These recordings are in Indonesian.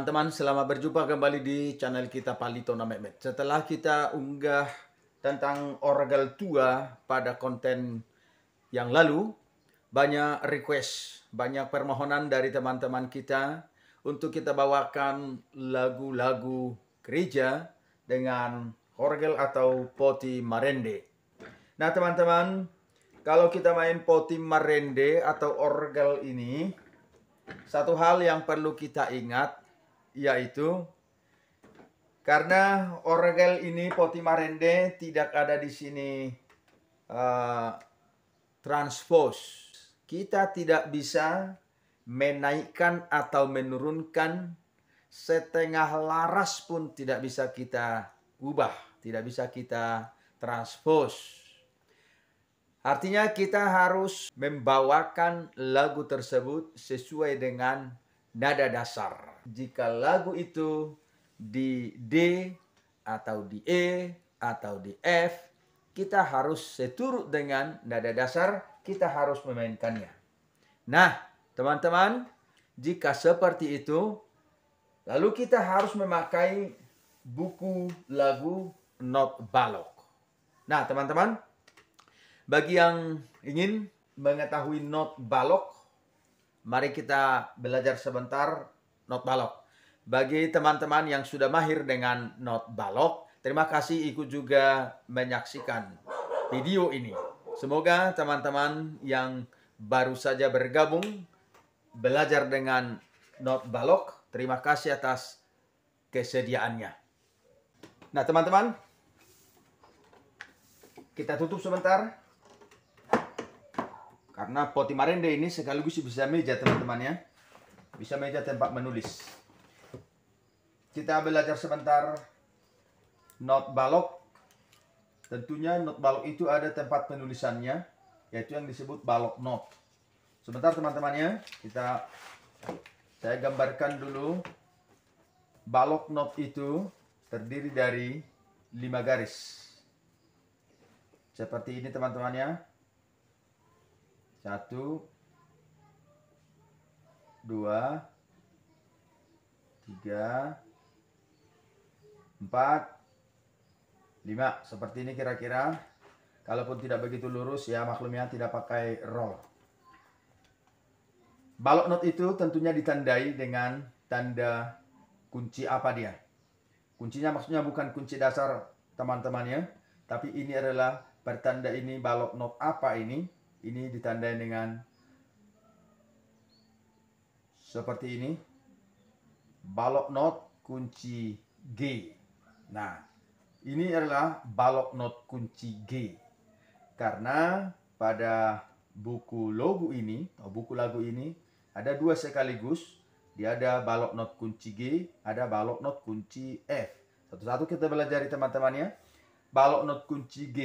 Teman-teman, selamat berjumpa kembali di channel kita Palito Mehmet. Setelah kita unggah tentang orgel tua pada konten yang lalu, banyak request, banyak permohonan dari teman-teman kita untuk kita bawakan lagu-lagu gereja dengan orgel atau poti marende. Nah teman-teman, kalau kita main poti marende atau orgel ini, satu hal yang perlu kita ingat yaitu karena orgel ini poti marende tidak ada di sini transpose. Kita tidak bisa menaikkan atau menurunkan setengah laras pun tidak bisa kita ubah, tidak bisa kita transpose. Artinya kita harus membawakan lagu tersebut sesuai dengan nada dasar. Jika lagu itu di D atau di E atau di F, kita harus seturut dengan nada dasar, kita harus memainkannya. Nah, teman-teman, jika seperti itu, lalu kita harus memakai buku lagu not balok. Nah, teman-teman, bagi yang ingin mengetahui not balok, mari kita belajar sebentar not balok. Bagi teman-teman yang sudah mahir dengan not balok, terima kasih ikut juga menyaksikan video ini. Semoga teman-teman yang baru saja bergabung belajar dengan not balok, terima kasih atas kesediaannya. Nah teman-teman, kita tutup sebentar. Karena poti marende ini sekaligus bisa meja teman-teman ya. Bisa meja tempat menulis. Kita belajar sebentar not balok. Tentunya not balok itu ada tempat penulisannya, yaitu yang disebut balok not. Sebentar teman-teman ya. Saya gambarkan dulu. Balok not itu terdiri dari 5 garis. Seperti ini teman-teman ya. 1, 2, 3, 4, 5. Seperti ini kira-kira. Kalaupun tidak begitu lurus ya maklumnya tidak pakai roll. Balok not itu tentunya ditandai dengan tanda kunci apa dia. Kuncinya maksudnya bukan kunci dasar teman-teman ya. Tapi ini adalah pertanda ini balok not apa ini. Ini ditandai dengan seperti ini. Balok not kunci G. Nah, ini adalah balok not kunci G. Karena pada buku lagu ini, atau buku lagu ini, ada 2 sekaligus. Dia ada balok not kunci G, ada balok not kunci F. Satu-satu kita belajar teman-teman ya. Balok not kunci G.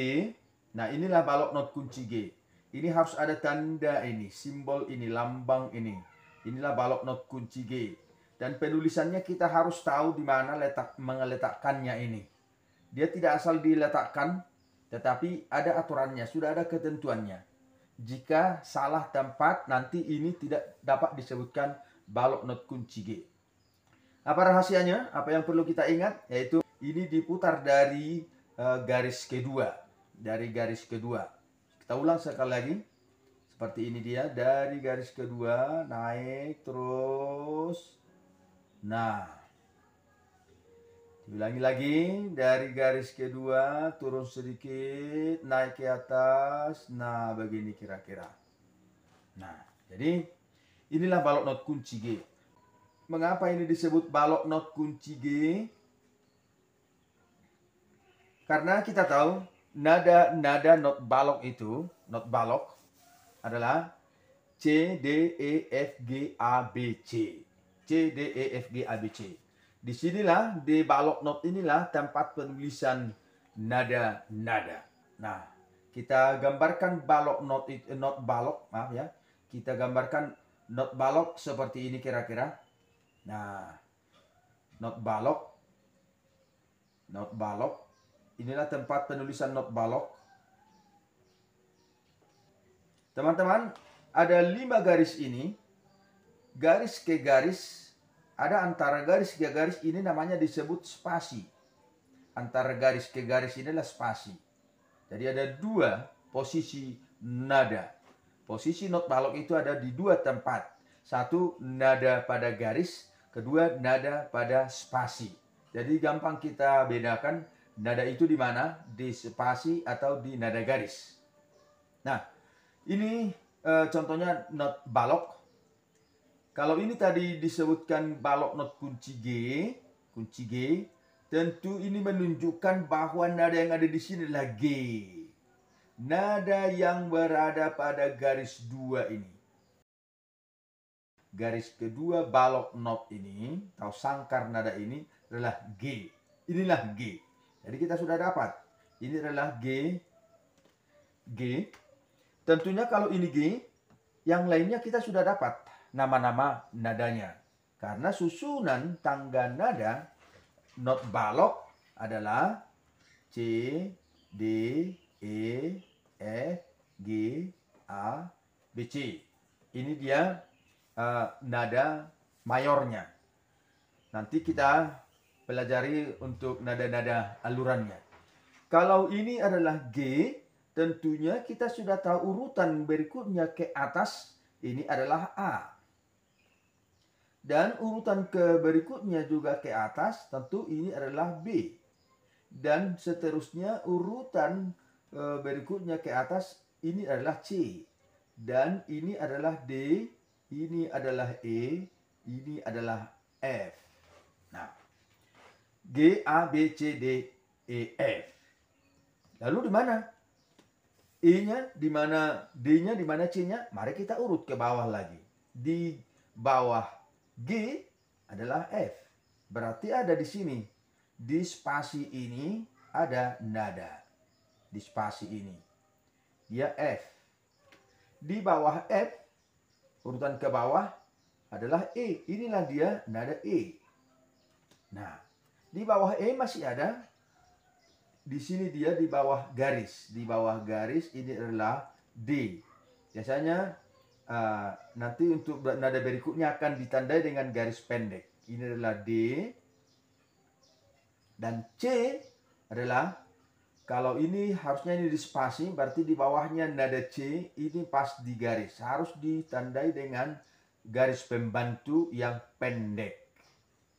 Nah, inilah balok not kunci G. Ini harus ada tanda ini, simbol ini, lambang ini. Inilah balok not kunci G. Dan penulisannya kita harus tahu di mana meletakkannya ini. Dia tidak asal diletakkan, tetapi ada aturannya, sudah ada ketentuannya. Jika salah tempat, nanti ini tidak dapat disebutkan balok not kunci G. Apa rahasianya? Apa yang perlu kita ingat? Yaitu ini diputar dari garis kedua. Dari garis kedua. Kita ulang sekali lagi. Seperti ini dia. Dari garis kedua. Naik terus. Nah. Diulangi lagi. Dari garis kedua. Turun sedikit. Naik ke atas. Nah begini kira-kira. Nah. Jadi. Inilah balok not kunci G. Mengapa ini disebut balok not kunci G? Karena kita tahu nada not balok itu, not balok adalah C, D, E, F, G, A, B, C. C, D, E, F, G, A, B, C. Disinilah di balok not inilah tempat penulisan nada-nada. Nah, kita gambarkan balok not balok, maaf ya. Kita gambarkan not balok seperti ini kira-kira. Nah, not balok. Inilah tempat penulisan not balok. Teman-teman, ada 5 garis ini. Garis ke garis ada antara garis ke garis, ini namanya disebut spasi. Antara garis ke garis inilah spasi. Jadi ada dua posisi nada. Posisi not balok itu ada di dua tempat. Satu, nada pada garis. Kedua, nada pada spasi. Jadi gampang kita bedakan nada itu di mana, di spasi atau di nada garis. Nah, ini contohnya not balok. Kalau ini tadi disebutkan balok not kunci G, tentu ini menunjukkan bahwa nada yang ada di sini adalah G. Nada yang berada pada garis 2 ini. Garis kedua balok not ini, atau sangkar nada ini adalah G. Inilah G. Jadi kita sudah dapat. Ini adalah G. Tentunya kalau ini G, yang lainnya kita sudah dapat nama-nama nadanya. Karena susunan tangga nada not balok adalah C, D, E, F, G, A, B, C. Ini dia nada mayornya. Nanti kita pelajari untuk nada-nada alurannya. Kalau ini adalah G, tentunya kita sudah tahu urutan berikutnya ke atas ini adalah A. Dan urutan ke berikutnya juga ke atas tentu ini adalah B. Dan seterusnya urutan berikutnya ke atas ini adalah C. Dan ini adalah D, ini adalah E, ini adalah F. Nah, G, A, B, C, D, E, F. Lalu di mana? E-nya di mana, D-nya di mana, C-nya? Mari kita urut ke bawah lagi. Di bawah G adalah F. Berarti ada di sini. Di spasi ini ada nada. Di spasi ini. Dia F. Di bawah F, urutan ke bawah adalah E. Inilah dia nada E. Nah, di bawah E masih ada. Di sini dia di bawah garis. Di bawah garis ini adalah D. Biasanya nanti untuk nada berikutnya akan ditandai dengan garis pendek. Ini adalah D. Dan C adalah, kalau ini harusnya ini di spasi, berarti di bawahnya nada C ini pas di garis. Harus ditandai dengan garis pembantu yang pendek.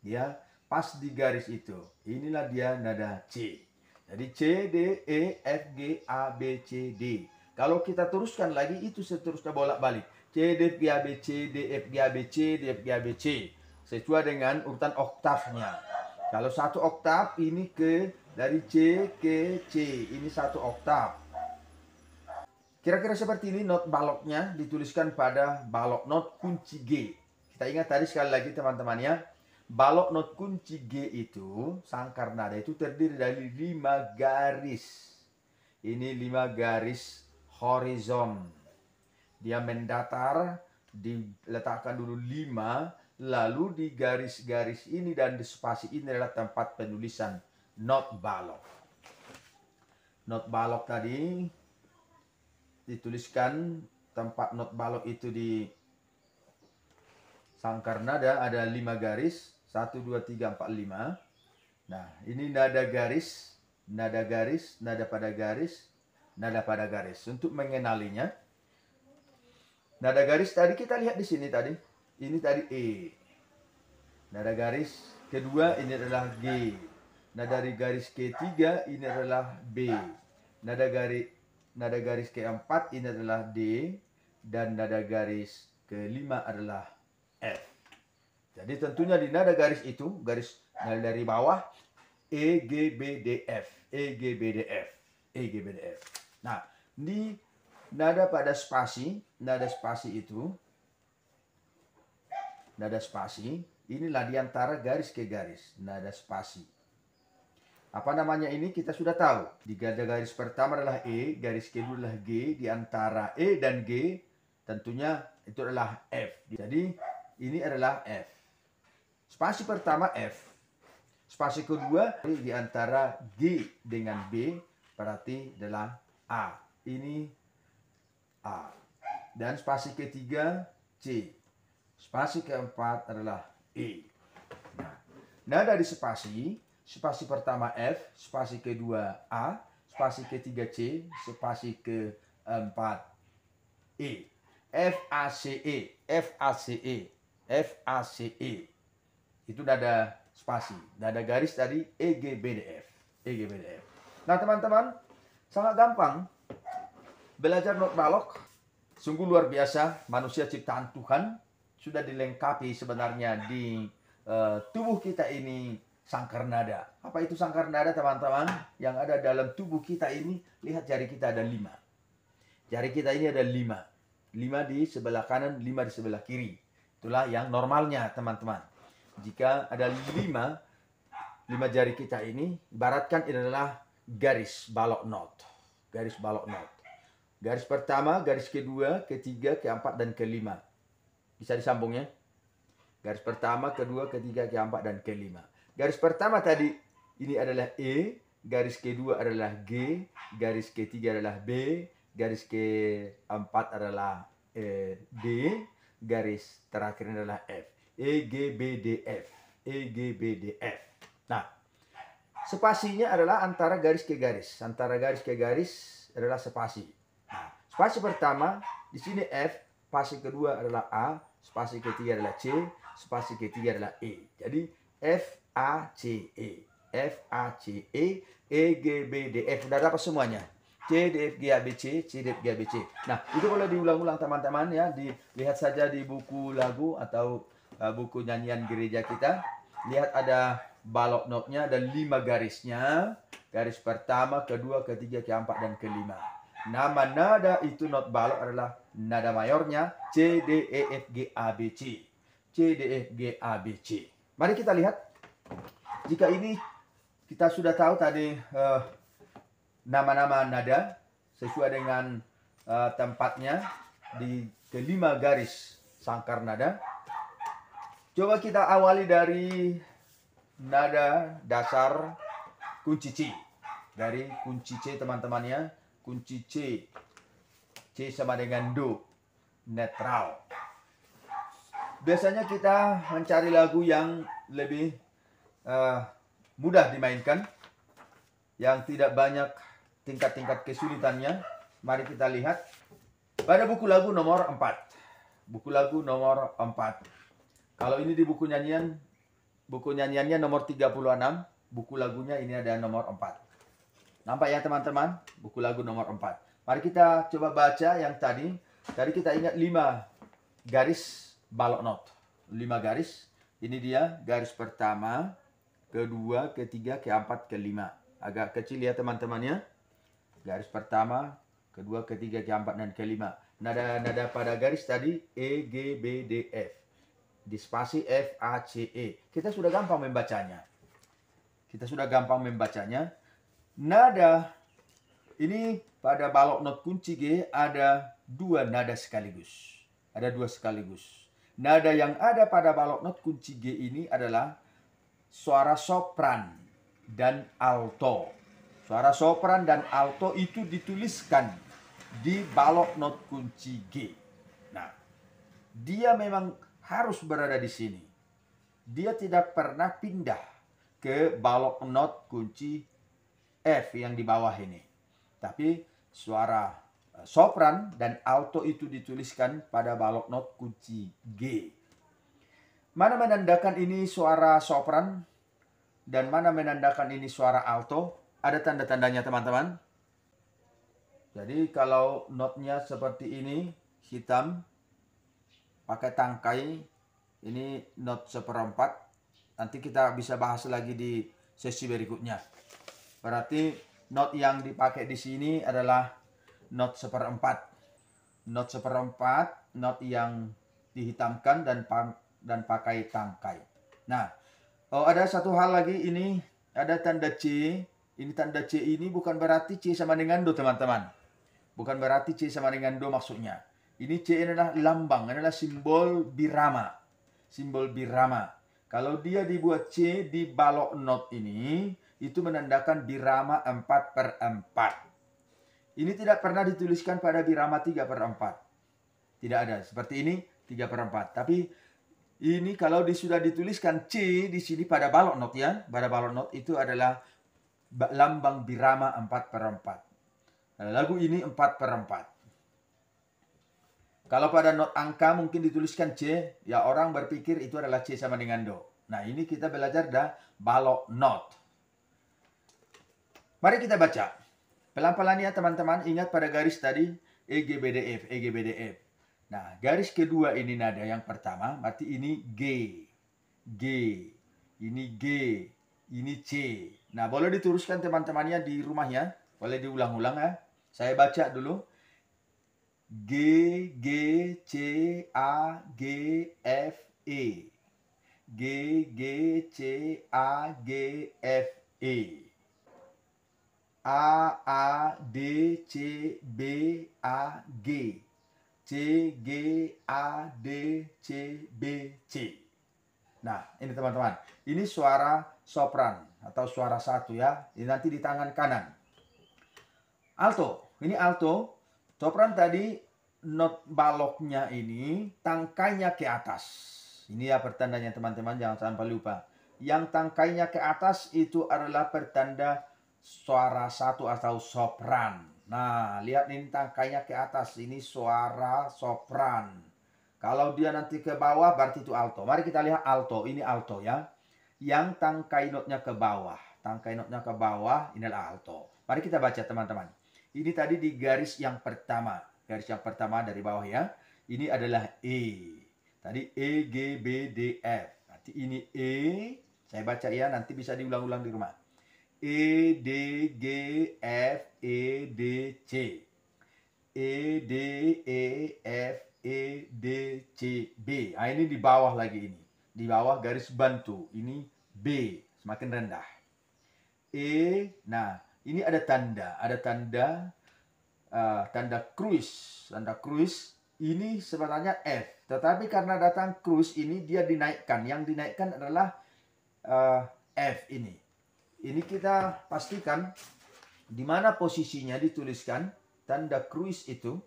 Ya, pas di garis itu. Inilah dia nada C. Jadi C, D, E, F, G, A, B, C, D. Kalau kita teruskan lagi, itu seterusnya bolak-balik. C, D, F, G, A, B, C, D, F, G, A, B, C, D, F, G, A, B, C. Sesuai dengan urutan oktavnya. Kalau satu oktav, ini dari C ke C. Ini satu oktav. Kira-kira seperti ini not baloknya dituliskan pada balok not kunci G. Kita ingat tadi sekali lagi teman-teman ya. Balok not kunci G itu, sangkar nada itu terdiri dari 5 garis. Ini 5 garis horizon. Dia mendatar, diletakkan dulu 5, lalu di garis-garis ini dan di spasi ini adalah tempat penulisan not balok. Not balok tadi dituliskan, tempat not balok itu di sangkar nada ada 5 garis. 1, 2, 3, 4, 5. Nah, ini nada garis, nada garis, nada pada garis, nada pada garis. Untuk mengenalinya, nada garis tadi kita lihat di sini tadi. Ini tadi E. Nada garis kedua ini adalah G. Nada garis ketiga ini adalah B. Nada garis keempat ini adalah D. Dan nada garis kelima adalah F. Jadi tentunya di nada garis itu, garis dari bawah, E, G, B, D, F. E, G, B, D, F. E, G, B, D, F. Nah, di nada pada spasi, nada spasi itu, nada spasi, inilah di antara garis ke garis, nada spasi. Apa namanya ini kita sudah tahu. Di garis pertama adalah E, garis kedua adalah G, di antara E dan G tentunya itu adalah F. Jadi ini adalah F. Spasi pertama F. Spasi kedua di antara G dengan B berarti adalah A. Ini A. Dan spasi ketiga C. Spasi keempat adalah E. Nada di spasi, spasi pertama F, spasi kedua A, spasi ketiga C, spasi keempat E. F A C E, F A C E, F A C E. Itu nada spasi. Nada garis tadi E G B D F, E G B D F. Nah, teman-teman, sangat gampang belajar not balok. Sungguh luar biasa, manusia ciptaan Tuhan sudah dilengkapi sebenarnya di tubuh kita ini sangkar nada. Apa itu sangkar nada, teman-teman? Yang ada dalam tubuh kita ini, lihat jari kita ada 5. Jari kita ini ada 5. 5 di sebelah kanan, 5 di sebelah kiri. Itulah yang normalnya, teman-teman. Jika ada 5 jari kita ini, ibaratkan ini adalah garis balok not. Garis balok not. Garis pertama, garis kedua, ketiga, keempat, dan kelima. Bisa disambung ya. Garis pertama, kedua, ketiga, keempat, dan kelima. Garis pertama tadi, ini adalah E. Garis kedua adalah G. Garis ketiga adalah B. Garis keempat adalah D. Garis terakhir adalah F. E, G, B, D, F. E, G, B, D, F. Nah, spasinya adalah antara garis ke garis. Antara garis ke garis adalah spasi. Nah, spasi pertama, di sini F. Spasi kedua adalah A. Spasi ketiga adalah C. Spasi ketiga adalah E. Jadi F, A, C, E. F, A, C, E. E, G, B, D, F. Sudah dapat semuanya. C, D, F, G, A, B, C. C, D, F, G, A, B, C. Nah, itu boleh diulang-ulang teman-teman ya. Dilihat saja di buku lagu atau buku nyanyian gereja kita. Lihat ada balok notnya, ada 5 garisnya. Garis pertama, kedua, ketiga, keempat, dan kelima. Nama nada itu not balok adalah nada mayornya C, D, E, F, G, A, B, C. C, D, F, G, A, B, C. Mari kita lihat. Jika ini kita sudah tahu tadi nama-nama nada sesuai dengan tempatnya di kelima garis sangkar nada. Coba kita awali dari nada dasar kunci C. Dari kunci C, teman-teman ya. Kunci C. C sama dengan Do. Netral. Biasanya kita mencari lagu yang lebih mudah dimainkan. Yang tidak banyak tingkat-tingkat kesulitannya. Mari kita lihat. Pada buku lagu nomor 4. Buku lagu nomor 4. Kalau ini di buku nyanyiannya nomor 36. Buku lagunya ini ada nomor 4. Nampak ya teman-teman? Buku lagu nomor 4. Mari kita coba baca yang tadi. Tadi kita ingat 5 garis balok not. 5 garis. Ini dia garis pertama, kedua, ketiga, keempat, kelima. Agak kecil ya teman-teman ya. Garis pertama, kedua, ketiga, keempat, dan kelima. Nada-nada pada garis tadi E, G, B, D, F. Di spasi F, A, C, E. Kita sudah gampang membacanya. Nada ini pada balok not kunci G ada 2 nada sekaligus. Nada yang ada pada balok not kunci G ini adalah suara sopran dan alto. Suara sopran dan alto itu dituliskan di balok not kunci G. Nah, dia memang harus berada di sini. Dia tidak pernah pindah ke balok not kunci F yang di bawah ini. Tapi suara sopran dan alto itu dituliskan pada balok not kunci G. Mana menandakan ini suara sopran dan mana menandakan ini suara alto? Ada tanda-tandanya teman-teman. Jadi kalau notnya seperti ini, hitam, pakai tangkai, ini not 1/4. Nanti kita bisa bahas lagi di sesi berikutnya. Berarti not yang dipakai di sini adalah not 1/4. Not 1/4, not yang dihitamkan dan pakai tangkai. Nah, ada satu hal lagi, ini ada tanda C. Ini tanda C ini bukan berarti C sama dengan Do, teman-teman. Bukan berarti C sama dengan Do maksudnya. Ini C adalah lambang, adalah simbol birama. Simbol birama. Kalau dia dibuat C di balok not ini, itu menandakan birama 4/4. Ini tidak pernah dituliskan pada birama 3/4. Tidak ada. Seperti ini 3/4. Tapi Ini kalau sudah dituliskan C di sini pada balok not ya. Pada balok not itu adalah lambang birama 4/4. Nah, lagu ini 4/4. Kalau pada not angka mungkin dituliskan C, ya orang berpikir itu adalah C sama dengan Do. Nah, ini kita belajar dah balok not. Mari kita baca. Pelan-pelan ya teman-teman, ingat pada garis tadi E, G, B, D, F, E, G, B, D, F. Nah, garis kedua ini nada yang pertama, berarti ini G, G, ini G, ini C. Nah, boleh diteruskan teman-temannya di rumahnya, boleh diulang-ulang ya. Saya baca dulu. G, G, C, A, G, F, E. G, G, C, A, G, F, E. A, D, C, B, A, G. C, G, A, D, C, B, C. Nah, ini teman-teman. Ini suara sopran atau suara satu ya. Ini nanti di tangan kanan. Alto. Ini alto. Sopran tadi not baloknya ini tangkainya ke atas. Ini ya pertandanya teman-teman, jangan sampai lupa. Yang tangkainya ke atas itu adalah pertanda suara satu atau sopran. Nah, lihat ini tangkainya ke atas. Ini suara sopran. Kalau dia nanti ke bawah berarti itu alto. Mari kita lihat alto. Ini alto ya. Yang tangkai notnya ke bawah. Tangkai notnya ke bawah, inilah alto. Mari kita baca teman-teman. Ini tadi di garis yang pertama. Garis yang pertama dari bawah ya. Ini adalah E. Tadi E, G, B, D, F. Nanti ini E. Saya baca ya, nanti bisa diulang-ulang di rumah. E, D, G, F, E, D, C. E, D, E, F, E, D, C, B. Nah, ini di bawah lagi ini. Di bawah garis bantu. Ini B, semakin rendah. E, nah ini ada tanda. Ada tanda, tanda cruise. Tanda cruise ini sebenarnya F. Tetapi karena datang cruise ini dia dinaikkan. Yang dinaikkan adalah F ini. Ini kita pastikan di mana posisinya dituliskan tanda cruise itu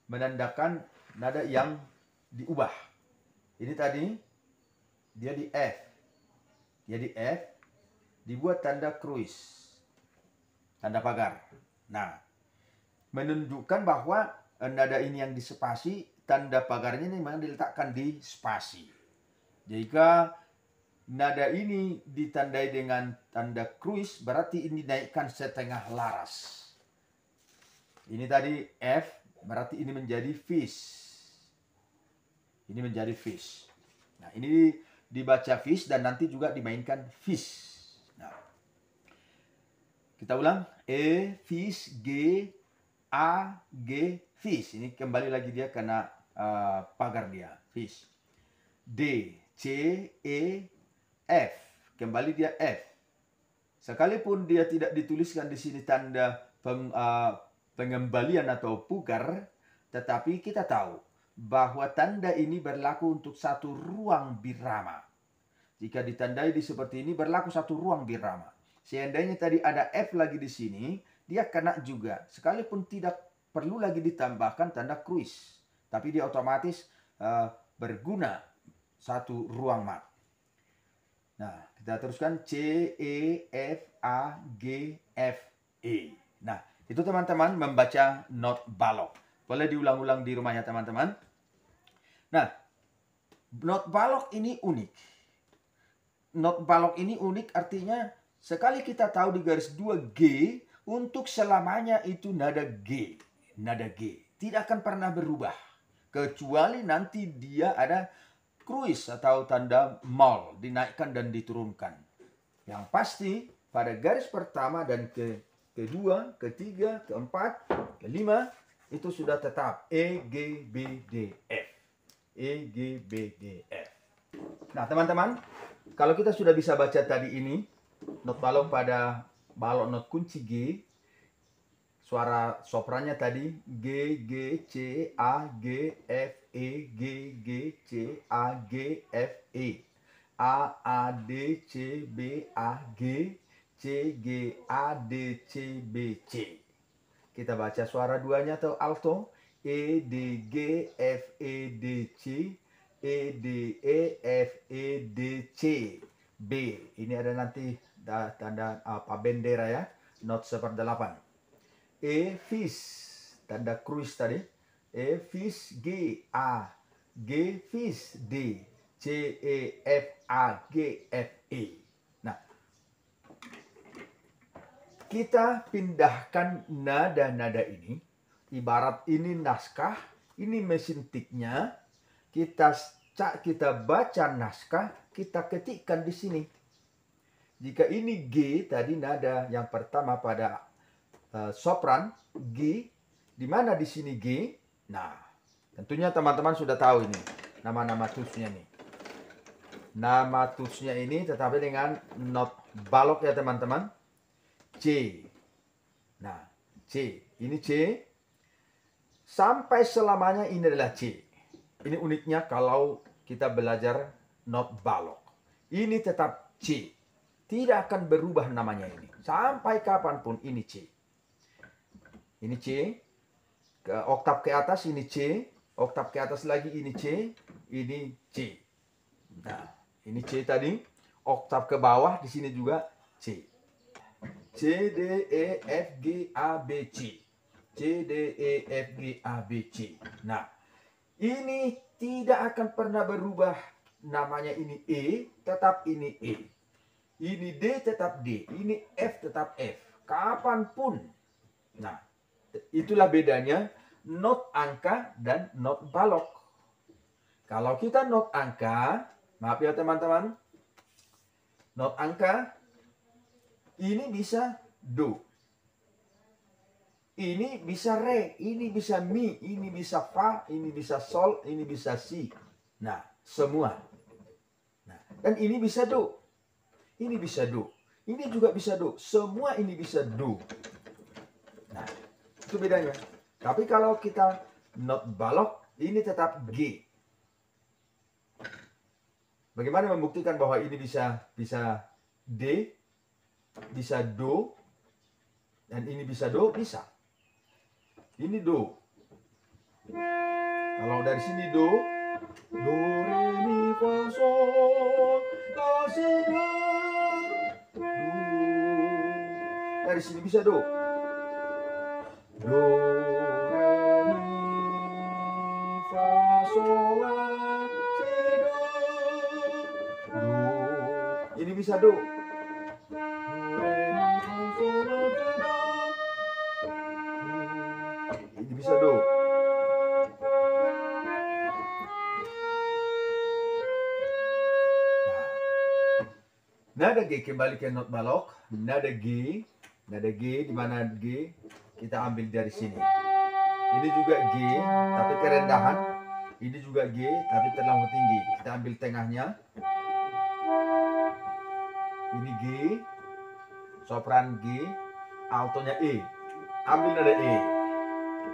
menandakan nada yang diubah. Ini tadi dia di F. Dia di F, dibuat tanda cruise. Tanda pagar. Nah, menunjukkan bahwa nada ini yang dispasi, tanda pagarnya ini memang diletakkan di spasi. Jika nada ini ditandai dengan tanda cruise, berarti ini dinaikkan setengah laras. Ini tadi F, berarti ini menjadi fish. Ini menjadi fish. Nah, ini dibaca fish dan nanti juga dimainkan fish. Nah, kita ulang. E, fish, G, A, G, fish. Ini kembali lagi dia kena pagar dia. Fish. D, C, E, F. Kembali dia F. Sekalipun dia tidak dituliskan di sini tanda pengembalian atau pugar, tetapi kita tahu bahwa tanda ini berlaku untuk satu ruang birama. Jika ditandai di seperti ini berlaku satu ruang birama. Seandainya tadi ada F lagi di sini, dia kena juga. Sekalipun tidak perlu lagi ditambahkan tanda cruise, tapi dia otomatis berguna satu ruang mat. Nah, kita teruskan C, E, F, A, G, F, E. Nah, itu teman-teman membaca not balok. Boleh diulang-ulang di rumahnya teman-teman. Nah, not balok ini unik. Not balok ini unik artinya sekali kita tahu di garis 2G, untuk selamanya itu nada G. Nada G. Tidak akan pernah berubah. Kecuali nanti dia ada cruise atau tanda mol, dinaikkan dan diturunkan. Yang pasti pada garis pertama dan kedua, ketiga, keempat, kelima, itu sudah tetap E, G, B, D, F. E, G, B, D, F. Nah teman-teman, kalau kita sudah bisa baca tadi ini, not balok pada balok not kunci G, suara soprannya tadi G, G, C, A, G, F, E, G, G, C, A, G, F, E. A, D, C, B, A, G, C, G, A, D, C, B, C. Kita baca suara duanya atau alto. E, D, G, F, E, D, C, E, D, E, F, E, D, C, B. Ini ada nanti tanda apa bendera ya, not seperdelapan. E, fish, tanda cruise tadi. E, fish, G, A, G, fish, D, C, E, F, A, G, F, E. Nah, kita pindahkan nada-nada ini. Ibarat ini naskah, ini mesin tiknya. Kita baca naskah, kita ketikkan di sini. Jika ini G, tadi nada yang pertama pada sopran, G, di mana di sini G? Nah, tentunya teman-teman sudah tahu ini, nama-nama tutsnya nih. Nama tutsnya ini tetapi dengan not balok ya teman-teman. C. Nah, C. Ini C. Sampai selamanya ini adalah C. Ini uniknya kalau kita belajar not balok. Ini tetap C. Tidak akan berubah namanya ini. Sampai kapanpun ini C. Ini C. Ke oktav ke atas ini C. Oktav ke atas lagi ini C. Ini C. Nah, ini C tadi. Oktav ke bawah di sini juga C. C, D, E, F, G, A, B, C. C, D, E, F, G, A, B, C. Nah, ini tidak akan pernah berubah. Namanya ini E, tetap ini E. Ini D, tetap D. Ini F, tetap F. Kapanpun. Nah, itulah bedanya not angka dan not balok. Kalau kita not angka, maaf ya teman-teman, not angka, ini bisa do. Ini bisa re, ini bisa mi, ini bisa fa, ini bisa sol, ini bisa si. Nah, semua. Nah, dan ini bisa do. Ini bisa do. Ini juga bisa do. Semua ini bisa do. Nah, itu bedanya. Tapi kalau kita not balok, ini tetap G. Bagaimana membuktikan bahwa ini bisa D, bisa do, dan ini bisa do? Bisa. Ini do. Kalau dari sini do, do, re, mi, fa, sol, la, si, do, do. Dari sini bisa do. Do, re, mi, fa, sol, la, si, do, do. Ini bisa do. Ini bisa do. Nada G kembali ke not balok. Nada G di mana G kita ambil dari sini. Ini juga G tapi kerendahan. Ini juga G tapi terlalu tinggi. Kita ambil tengahnya. Ini G, sopran G, altonya E. Ambil nada E.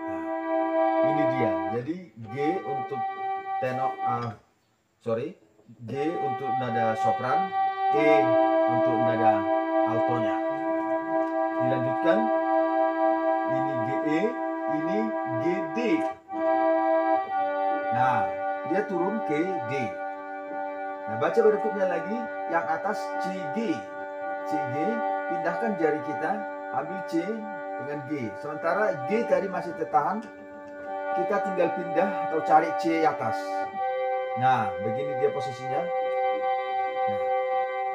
Nah, ini dia. Jadi G untuk tenor, G untuk nada sopran, E untuk nada altonya. Dilanjutkan. Ini GE, ini GD. Nah, dia turun ke D. Nah, baca berikutnya lagi yang atas CG. CG, pindahkan jari kita, ambil C dengan G. Sementara G tadi masih tertahan, kita tinggal pindah atau cari C atas. Nah, begini dia posisinya. Nah,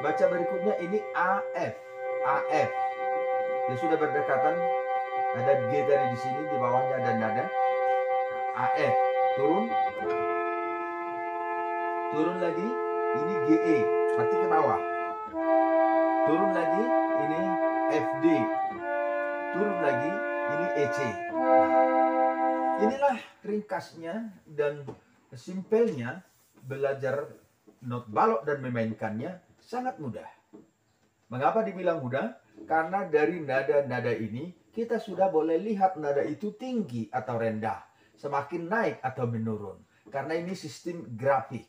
baca berikutnya ini AF. AF. Dia sudah berdekatan. Ada G tadi di sini, di bawahnya ada nada. AF. Turun. Turun lagi. Ini GE. Berarti ke bawah. Turun lagi. Ini FD. Turun lagi. Ini EC. Nah, inilah ringkasnya dan simpelnya belajar not balok dan memainkannya sangat mudah. Mengapa dibilang mudah? Karena dari nada-nada ini kita sudah boleh lihat nada itu tinggi atau rendah, semakin naik atau menurun. Karena ini sistem grafik.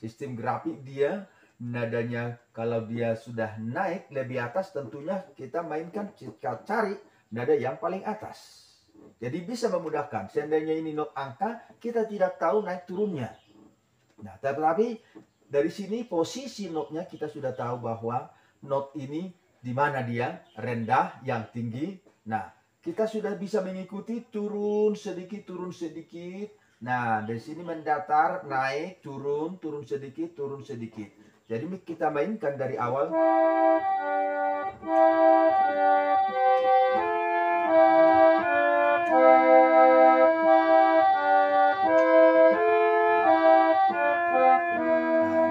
Sistem grafik dia nadanya kalau dia sudah naik lebih atas tentunya kita mainkan cari nada yang paling atas. Jadi bisa memudahkan. Seandainya ini not angka, kita tidak tahu naik turunnya. Nah, tetapi dari sini posisi notnya kita sudah tahu bahwa not ini di mana dia, rendah, yang tinggi. Nah, kita sudah bisa mengikuti turun sedikit, turun sedikit. Nah, dari sini mendatar, naik, turun, turun sedikit, turun sedikit. Jadi kita mainkan dari awal.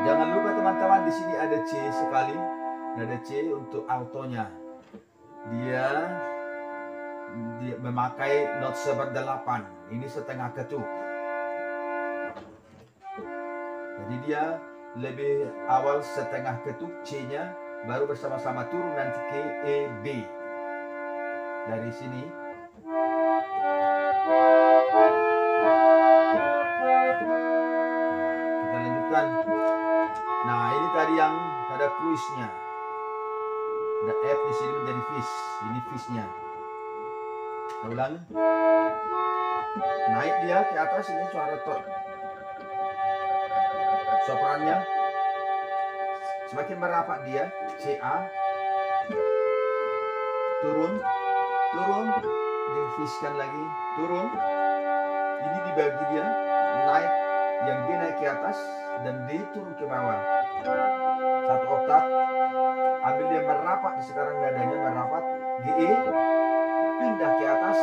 Jangan lupa teman-teman, di sini ada C sekali. Ada C untuk altonya. Dia memakai not 7/8. Ini setengah ketuk. Jadi dia lebih awal setengah ketuk C-nya, baru bersama-sama turun nanti ke E, B. Dari sini. Kita lanjutkan. Nah, ini tadi yang ada cruise-nya. Ada F di sini menjadi fish. Ini fish-nya. Kita ulang. Naik dia ke atas, ini suara tot. Soprannya semakin merapat dia, CA. Turun, turun, difishkan lagi, turun. Ini dibagi dia, naik, yang D naik ke atas dan D turun ke bawah. Satu oktav, ambil dia merapat, sekarang nadanya merapat, GE, pindah ke atas,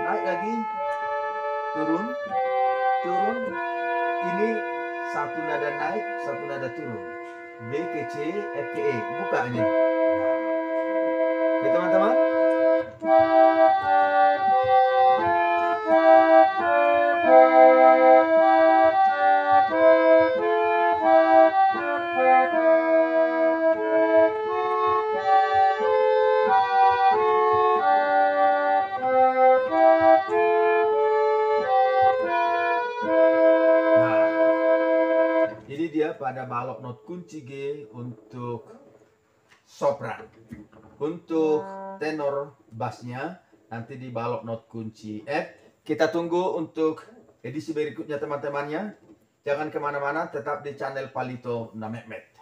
naik lagi, turun, turun. Ini satu nada naik, satu nada turun. B ke C, F ke E. Buka ini. Oke teman-teman. Pada balok not kunci G untuk sopran. Untuk tenor bassnya nanti di balok not kunci F. Kita tunggu untuk edisi berikutnya teman-temannya. Jangan kemana-mana, tetap di channel Palito Namehmet.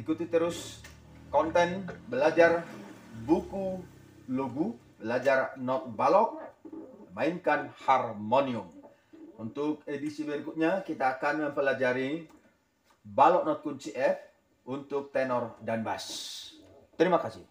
Ikuti terus konten belajar buku logu, belajar not balok, mainkan harmonium. Untuk edisi berikutnya kita akan mempelajari balok not kunci F untuk tenor dan bass. Terima kasih.